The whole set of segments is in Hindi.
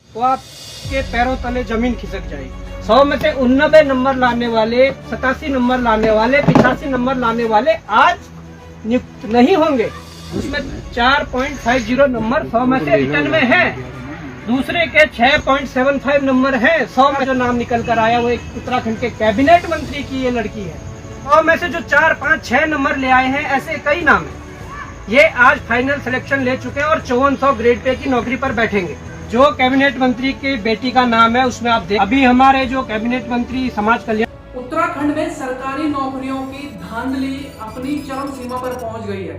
तो आपके पैरों तले जमीन खिसक जाएगी। 100 में से 89 नंबर लाने वाले, 87 नंबर लाने वाले, 85 नंबर लाने वाले आज नियुक्त नहीं होंगे। उसमें 4.50 नंबर 100 में से रिटर्न में है, दूसरे के 6.75 नंबर है। 100 में जो नाम निकल कर आया वो एक उत्तराखंड के कैबिनेट मंत्री की ये लड़की है। 100 में से जो 4, 5, 6 नंबर ले आए हैं, ऐसे कई नाम है। ये आज फाइनल सिलेक्शन ले चुके हैं और 5400 ग्रेड पे की नौकरी पर बैठेंगे। जो कैबिनेट मंत्री की बेटी का नाम है उसमें आप देख, अभी हमारे जो कैबिनेट मंत्री समाज कल्याण, उत्तराखंड में सरकारी नौकरियों की धांधली अपनी चरम सीमा पर पहुंच गई है।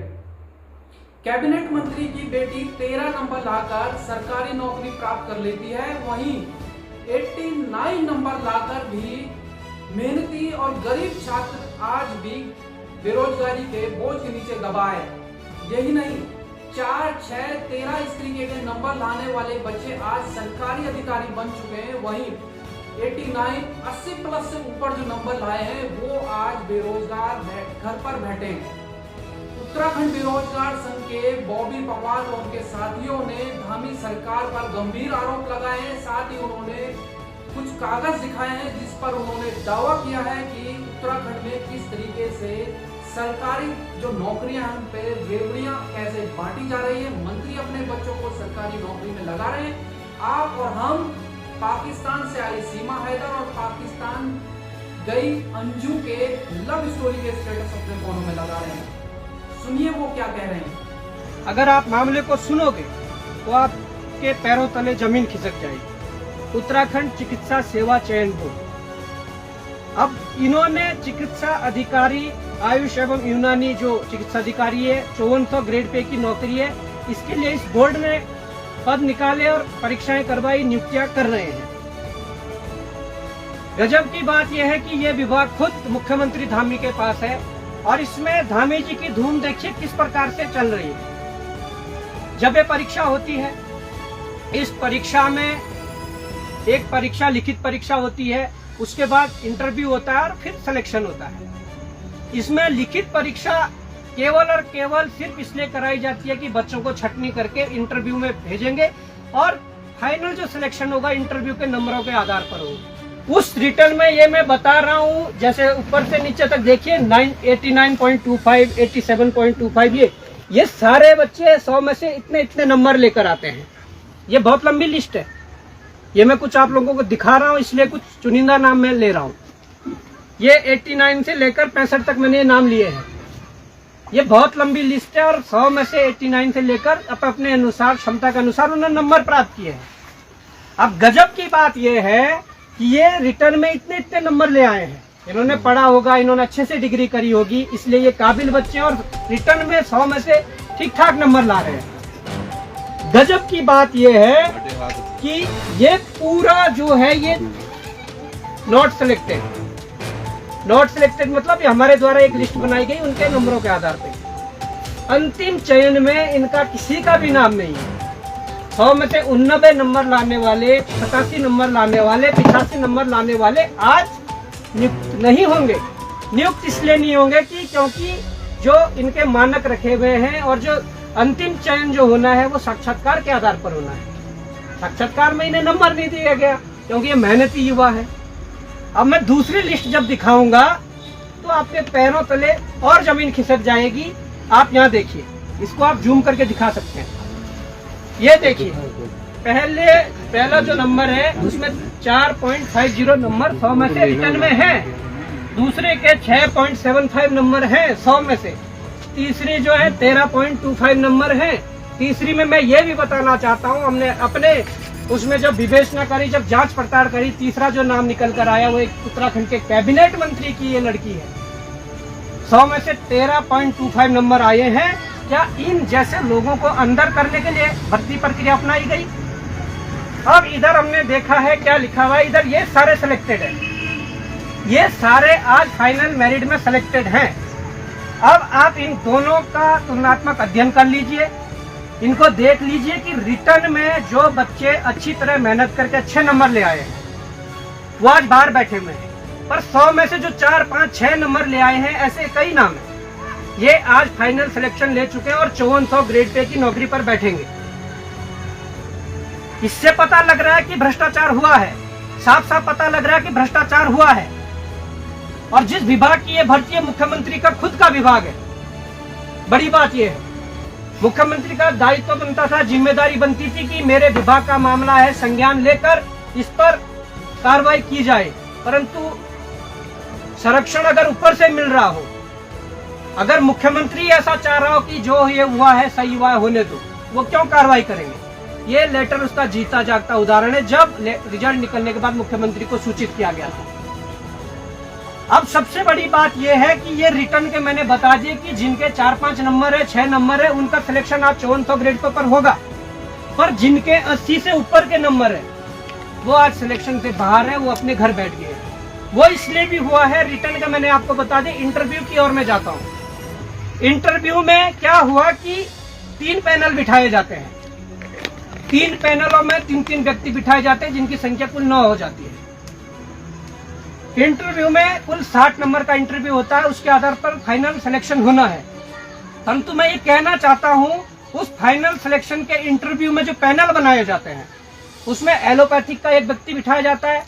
कैबिनेट मंत्री की बेटी 13 नंबर लाकर सरकारी नौकरी प्राप्त कर लेती है, वहीं 89 नंबर लाकर भी मेहनती और गरीब छात्र आज भी बेरोजगारी के बोझ के नीचे दबा है। यही नहीं, 4, 6, 13 इस तरीके के नंबर लाने वाले बच्चे आज सरकारी अधिकारी बन चुके हैं। वहीं 89, 80 प्लस से ऊपर जो नंबर लाए हैं वो आज बेरोजगार घर पर बैठे हैं। उत्तराखंड बेरोजगार संघ के बॉबी पवार और उनके साथियों ने धामी सरकार पर गंभीर आरोप लगाए हैं। साथ ही उन्होंने कुछ कागज दिखाए हैं जिस पर उन्होंने दावा किया है कि उत्तराखंड में किस तरीके से सरकारी जो नौकरियां हैं उन पे रेवड़ियां कैसे बांटी जा रही है। मंत्री अपने बच्चों को सरकारी नौकरी में लगा रहे हैं। आप और हम पाकिस्तान से आई सीमा हैदर और पाकिस्तान गई अंजू के लव स्टोरी के स्टेटस अपने फोनों में लगा रहे हैं। सुनिए वो क्या कह रहे हैं। अगर आप मामले को सुनोगे तो आपके पैरों तले जमीन खिसक जाएगी। उत्तराखंड चिकित्सा सेवा चयन बोर्ड, अब इन्होंने चिकित्सा अधिकारी, आयुष एवं यूनानी जो चिकित्सा अधिकारी है, 5400 ग्रेड पे की नौकरी है, इसके लिए इस बोर्ड ने पद निकाले और परीक्षाएं करवाई, नियुक्तियां कर रहे हैं। गजब की बात यह है कि यह विभाग खुद मुख्यमंत्री धामी के पास है और इसमें धामी जी की धूम देखिए किस प्रकार से चल रही है। जब ये परीक्षा होती है, इस परीक्षा में एक परीक्षा, लिखित परीक्षा होती है, उसके बाद इंटरव्यू होता है और फिर सिलेक्शन होता है। इसमें लिखित परीक्षा केवल और केवल सिर्फ इसलिए कराई जाती है कि बच्चों को छटनी करके इंटरव्यू में भेजेंगे और फाइनल जो सिलेक्शन होगा इंटरव्यू के नंबरों के आधार पर होगा। उस रिटर्न में ये मैं बता रहा हूँ, जैसे ऊपर से नीचे तक देखिए 89.25, 87.25, ये सारे बच्चे 100 में से इतने इतने नंबर लेकर आते हैं। ये बहुत लंबी लिस्ट है। ये मैं कुछ आप लोगों को दिखा रहा हूँ, इसलिए कुछ चुनिंदा नाम मैं ले रहा हूँ। ये 89 से लेकर 65 तक मैंने नाम लिए हैं। ये बहुत लंबी लिस्ट है और 100 में से 89 से लेकर अपने अनुसार, क्षमता के अनुसार उन्होंने नंबर प्राप्त किए हैं। अब गजब की बात यह है कि ये रिटर्न में इतने इतने नंबर ले आए हैं। इन्होंने पढ़ा होगा, इन्होंने अच्छे से डिग्री करी होगी, इसलिए ये काबिल बच्चे हैं और रिटर्न में 100 में से ठीक ठाक नंबर ला रहे हैं। गजब की बात यह है कि ये पूरा जो है ये नॉट सिलेक्टेड मतलब ये हमारे द्वारा एक लिस्ट बनाई गई उनके नंबरों के आधार पे। अंतिम चयन में इनका किसी का भी नाम नहीं है। 100 में से 89 नंबर लाने वाले, 87 नंबर लाने वाले, 85 नंबर लाने वाले आज नियुक्त नहीं होंगे। नियुक्त इसलिए नहीं होंगे कि क्योंकि जो इनके मानक रखे हुए हैं और जो अंतिम चयन जो होना है वो साक्षात्कार के आधार पर होना है। साक्षात्कार में इन्हें नंबर नहीं दिया गया क्योंकि ये मेहनती युवा है। अब मैं दूसरी लिस्ट जब दिखाऊंगा तो आपके पैरों तले और जमीन खिसक जाएगी। आप यहाँ देखिए, इसको आप जूम करके दिखा सकते हैं। ये देखिए, पहला जो नंबर है उसमें 4.50 नंबर 100 में से रिटर्न में है, दूसरे के 6.75 नंबर है 100 में से, तीसरी जो है 13.25 नंबर है। तीसरी में मैं ये भी बताना चाहता हूँ, हमने अपने उसमें जब विवेचना करी, जब जांच पड़ताल करी, तीसरा जो नाम निकल कर आया वो एक उत्तराखंड के कैबिनेट मंत्री की ये लड़की है। 100 में से 13.25 नंबर आए हैं। क्या इन जैसे लोगों को अंदर करने के लिए भर्ती प्रक्रिया अपनाई गई? अब इधर हमने देखा है क्या लिखा हुआ है, इधर ये सारे सिलेक्टेड है, ये सारे आज फाइनल मेरिट में सिलेक्टेड हैं। अब आप इन दोनों का तुलनात्मक अध्ययन कर लीजिए, इनको देख लीजिए कि रिटर्न में जो बच्चे अच्छी तरह मेहनत करके अच्छे नंबर ले आए हैं वो आज बाहर बैठे हुए हैं, पर 100 में से जो 4, 5, 6 नंबर ले आए हैं, ऐसे कई नाम हैं। ये आज फाइनल सिलेक्शन ले चुके हैं और 5400 ग्रेड पे की नौकरी पर बैठेंगे। इससे पता लग रहा है कि भ्रष्टाचार हुआ है, साफ साफ पता लग रहा है कि भ्रष्टाचार हुआ है। और जिस विभाग की ये भर्ती है, मुख्यमंत्री का खुद का विभाग है। बड़ी बात यह है, मुख्यमंत्री का दायित्व बनता था, जिम्मेदारी बनती थी कि मेरे विभाग का मामला है, संज्ञान लेकर इस पर कार्रवाई की जाए। परंतु संरक्षण अगर ऊपर से मिल रहा हो, अगर मुख्यमंत्री ऐसा चाह रहा हो कि जो ये हुआ है सही हुआ है, होने दो, वो क्यों कार्रवाई करेंगे? ये लेटर उसका जीता जागता उदाहरण है, जब रिजल्ट निकलने के बाद मुख्यमंत्री को सूचित किया गया था। अब सबसे बड़ी बात यह है कि ये रिटर्न के मैंने बता दिए कि जिनके 4-5 नंबर है, 6 नंबर है, उनका सिलेक्शन आज 5400 ग्रेड पर होगा। पर जिनके 80 से ऊपर के नंबर है, वो आज सिलेक्शन से बाहर है, वो अपने घर बैठ गए। वो इसलिए भी हुआ है, रिटर्न का मैंने आपको बता दिया। इंटरव्यू की ओर मैं जाता हूँ। इंटरव्यू में क्या हुआ कि 3 पैनल बिठाए जाते हैं। 3 पैनलों में 3-3 व्यक्ति बिठाए जाते हैं, जिनकी संख्या कुल 9 हो जाती है। इंटरव्यू में कुल 60 नंबर का इंटरव्यू होता है, उसके आधार पर फाइनल सिलेक्शन होना है। परंतु मैं ये कहना चाहता हूँ, उस फाइनल सिलेक्शन के इंटरव्यू में जो पैनल बनाए जाते हैं, उसमें एलोपैथिक का एक व्यक्ति बिठाया जाता है,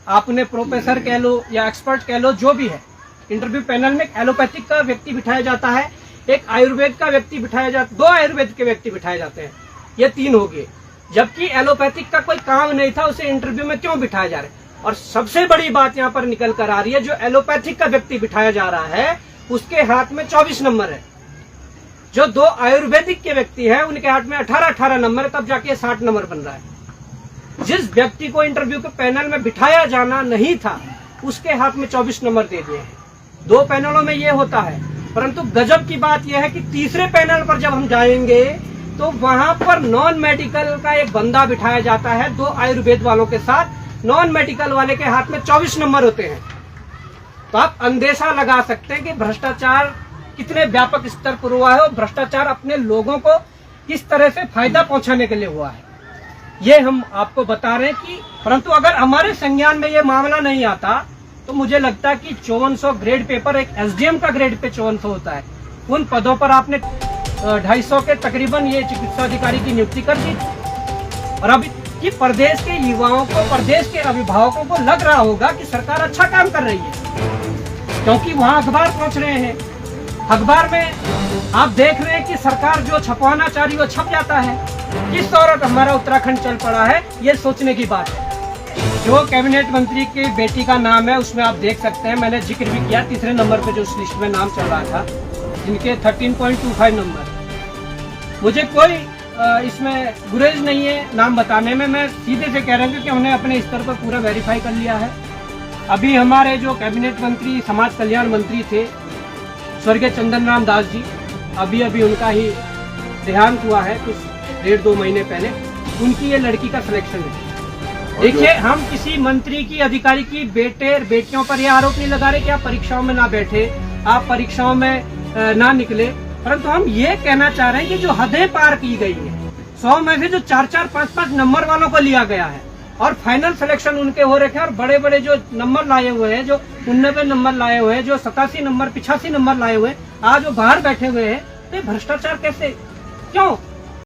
आप उन्हें प्रोफेसर कह लो या एक्सपर्ट कह लो, जो भी है। इंटरव्यू पैनल में एलोपैथिक का व्यक्ति बिठाया जाता है, एक आयुर्वेद का व्यक्ति बिठाया जाता, 2 आयुर्वेद के व्यक्ति बिठाए जाते हैं, ये 3 हो गए। जबकि एलोपैथिक का कोई काम नहीं था, उसे इंटरव्यू में क्यों बिठाया जा रहा है? और सबसे बड़ी बात यहाँ पर निकल कर आ रही है, जो एलोपैथिक का व्यक्ति बिठाया जा रहा है, उसके हाथ में 24 नंबर है। जो 2 आयुर्वेदिक के व्यक्ति है, उनके हाथ में 18-18 नंबर है, तब जाके 60 नंबर बन रहा है। जिस व्यक्ति को इंटरव्यू के पैनल में बिठाया जाना नहीं था, उसके हाथ में 24 नंबर दे दिए हैं। 2 पैनलों में ये होता है। परंतु गजब की बात यह है कि तीसरे पैनल पर जब हम जाएंगे, तो वहां पर नॉन मेडिकल का एक बंदा बिठाया जाता है 2 आयुर्वेद वालों के साथ। नॉन मेडिकल वाले के हाथ में 24 नंबर होते हैं। तो आप अंदेशा लगा सकते हैं कि भ्रष्टाचार कितने व्यापक स्तर पर हुआ है और भ्रष्टाचार अपने लोगों को किस तरह से फायदा पहुंचाने के लिए हुआ है, ये हम आपको बता रहे हैं। कि परंतु अगर हमारे संज्ञान में ये मामला नहीं आता, तो मुझे लगता है कि 5400 ग्रेड पेपर, एक एसडीएम का ग्रेड पे 5400 होता है, उन पदों पर आपने 250 के तकरीबन ये चिकित्सा अधिकारी की नियुक्ति कर दी। और अभी कि प्रदेश के युवाओं को, प्रदेश के अभिभावकों को लग रहा होगा कि सरकार अच्छा काम कर रही है, क्योंकि वहां अखबार पहुंच रहे हैं। अखबार में आप देख रहे हैं कि सरकार जो छपवाना चाह रही है वो छप जाता है। किस तरह हमारा उत्तराखंड चल पड़ा है, ये सोचने की बात है। जो कैबिनेट मंत्री की बेटी का नाम है, उसमें आप देख सकते हैं, मैंने जिक्र भी किया, 3रे नंबर पे जो उस लिस्ट में नाम चल रहा था, जिनके 13.25 नंबर। मुझे कोई इसमें गुरेज नहीं है नाम बताने में, मैं सीधे से कह रहा हूँ क्योंकि हमने अपने स्तर पर पूरा वेरीफाई कर लिया है। अभी हमारे जो कैबिनेट मंत्री, समाज कल्याण मंत्री थे, स्वर्गीय चंदन राम दास जी, अभी उनका ही देहांत हुआ है कुछ 1.5-2 महीने पहले। उनकी ये लड़की का सिलेक्शन है। देखिए, हम किसी मंत्री की, अधिकारी की बेटियों पर यह आरोप नहीं लगा रहे कि आप परीक्षाओं में ना बैठे, आप परीक्षाओं में ना निकले, परंतु हम ये कहना चाह रहे हैं कि जो हदें पार की गई है, 100 में से जो 4-4, 5-5 नंबर वालों को लिया गया है और फाइनल सिलेक्शन उनके हो रखे हैं, और बड़े बड़े जो नंबर लाए हुए हैं, जो 89 नंबर लाए हुए हैं, जो 87 नंबर, 85 नंबर लाए हुए हैं, आज वो बाहर बैठे हुए हैं, तो भ्रष्टाचार कैसे, क्यों?